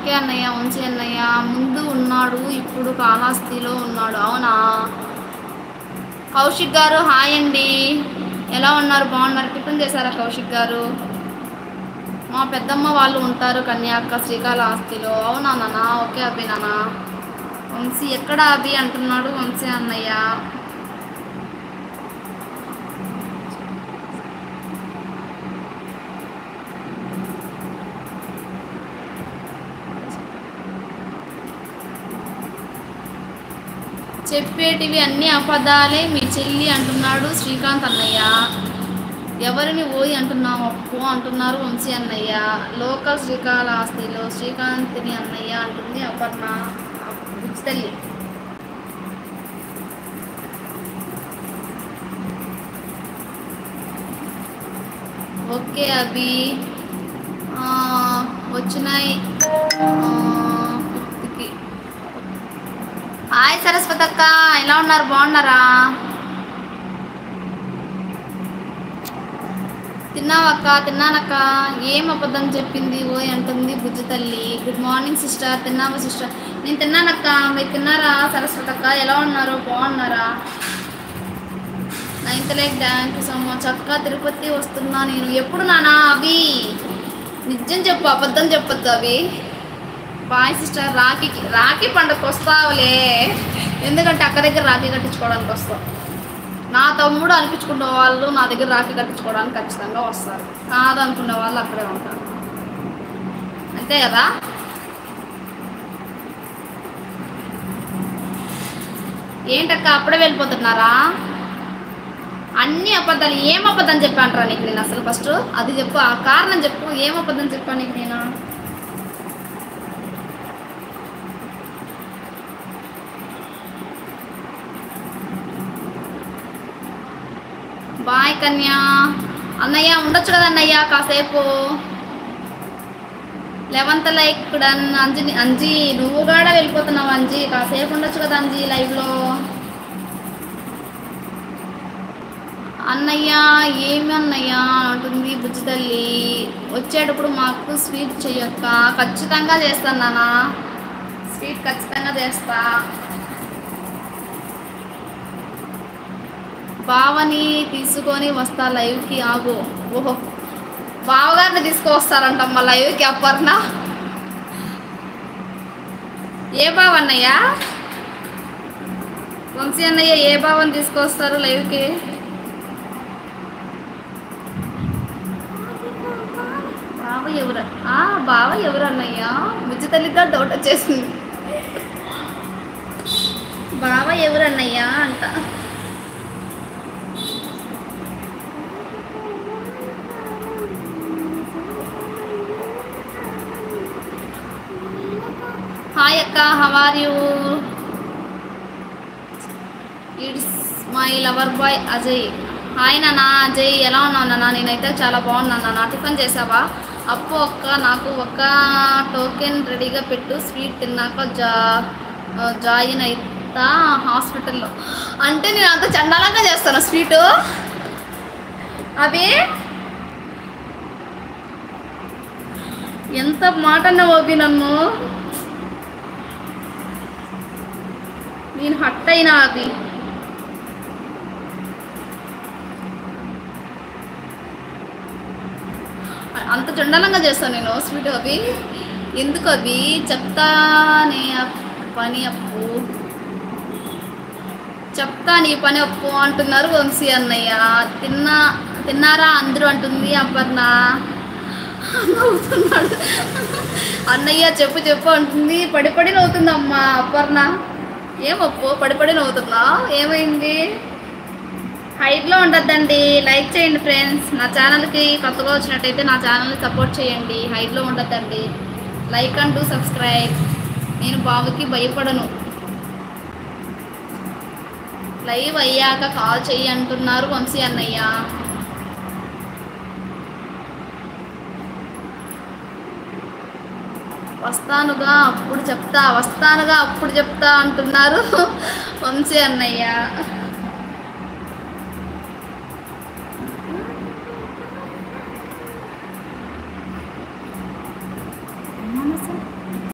Okay అన్నయ్య, వంశీ అన్నయ్య. ముందు ఉన్నాడు, ఇప్పుడు కాళహస్తిలో ఉన్నాడు. అవునా? కౌశిక్ గారు హాయ్ అండి, ఎలా ఉన్నారు? బాగున్నారు? టిఫిన్ చేశారా కౌశిక్ గారు? మా పెద్దమ్మ వాళ్ళు ఉంటారు కన్యాక శ్రీకాళహస్తిలో. అవునా నాన్న? ఓకే అభి నాన్న. వంశీ ఎక్కడ అభి అంటున్నాడు వంశీ అన్నయ్య. చెప్పేటివి అన్ని అబద్ధాలే మీ చెల్లి అంటున్నాడు శ్రీకాంత్ అన్నయ్య. ఎవరిని ఓయి అంటున్నావు అప్పు అంటున్నారు వంశీ అన్నయ్య. లోకల్ శ్రీకాళహస్తిలో శ్రీకాంత్ని అన్నయ్య అంటుంది అపర్ణ తల్లి. ఓకే అభి వచ్చినాయి. హాయ్ సరస్వతి అక్క, ఎలా ఉన్నారు? బాగున్నారా? తిన్నావక్క? తిన్నానక్క. ఏం అబద్ధం చెప్పింది ఓయ్ అంటుంది బుజ్జి తల్లి. Good morning sister. తిన్నావా సిస్టర్? నేను తిన్నానక్క, మీరు తిన్నారా? సరస్వతి అక్క ఎలా ఉన్నారు? బాగున్నారా? 9th like thank you so much అక్క. తిరుపతి వస్తున్నా నేను. ఎప్పుడు నానా? అవి నిజం చెప్పు, అబద్ధం చెప్పొద్దు అవి. Bye sister. రాఖీ పండుగకు వస్తావులే, ఎందుకంటే అక్క దగ్గర రాఖీ కట్టించుకోవడానికి వస్తాం. నా తమ్ముడు అనిపించుకునే వాళ్ళు నా దగ్గర రాఖీ కట్టించుకోవడానికి ఖచ్చితంగా వస్తారు. కాదనుకునే వాళ్ళు అక్కడే ఉంటారు, అంతే కదా? ఏంటక్క అప్పుడే వెళ్ళిపోతున్నారా? అన్ని అబద్ధాలు. ఏం అబద్ధం చెప్పాను నీకు నేను? అసలు ఫస్ట్ అది చెప్పు, ఆ కారణం చెప్పు. ఏం అబద్ధం చెప్పాను నీకు నేను? బాయ్ కన్యా. అన్నయ్య ఉండొచ్చు కదా అన్నయ్య కాసేపు. 11th like done. అంజీ నువ్వు కూడా వెళ్ళిపోతున్నావు అంజీ, కాసేపు ఉండొచ్చు కదా అంజీ లైవ్లో. అన్నయ్య ఏమి అన్నయ్య అంటుంది బుజ్జి తల్లి. వచ్చేటప్పుడు మాకు స్వీట్ చెయ్యక్క. ఖచ్చితంగా చేస్తాను నాన్న, స్వీట్ ఖచ్చితంగా చేస్తా. బావని తీసుకొని వస్తా లైవ్కి. ఆగు. ఓహో, బావగారిని తీసుకువస్తారంటమ్మా లైవ్కి అప్పర్ణ. ఏ బావ అన్నయ్య? వంశీ అన్నయ్య ఏ బావని తీసుకొస్తారు లైవ్కి? బావ ఎవరు? బావ ఎవరు అన్నయ్య? బుజ్జి తల్లిగా డౌట్ వచ్చేసింది. బావ ఎవరు అన్నయ్య అంట. హాయ్ అక్క, how are you? It's my lover boy Ajay. Hi నాన్న అజయ్, ఎలా ఉన్నావు నాన్న? నేనైతే చాలా బాగున్నాను నాన్న. టిఫిన్ చేసావా? అప్పు అక్క నాకు ఒక టోకెన్ రెడీగా పెట్టు, స్వీట్ తిన్నాక జాయిన్ అవుతా హాస్పిటల్లో. అంటే నేను అంత చండాలంగా చేస్తాను స్వీటు అవి. ఎంత మాట అన్నావు అవి నన్ను. నేను హట్ అయినా అవి. అంత చండాలంగా చేస్తాను నేను స్వీట్ అవి. ఎందుకు అవి? చెప్తానే పని అప్పు, చెప్తా నీ పని అప్పు అంటున్నారు వంశీ అన్నయ్య. తిన్నారా అందరూ అంటుంది అపర్ణ. నవ్వుతున్నాడు అన్నయ్య. చెప్పు చెప్పు అంటుంది. పడి నవ్వుతుంది అమ్మ అపర్ణ. ఏమప్పు పడి నవ్వుతున్నా? ఏమైంది? హైట్లో ఉండద్దండి. లైక్ చేయండి ఫ్రెండ్స్. నా ఛానల్కి కొత్తగా వచ్చినట్టయితే నా ఛానల్ని సపోర్ట్ చేయండి. హైట్లో ఉండద్దండి. Like and do subscribe. నేను బాబుకి భయపడను. లైవ్ అయ్యాక కాల్ చెయ్యి అంటున్నారు వంశీ అన్నయ్య. వస్తానుగా అప్పుడు చెప్తా అంటున్నారు వంశీ అన్నయ్య.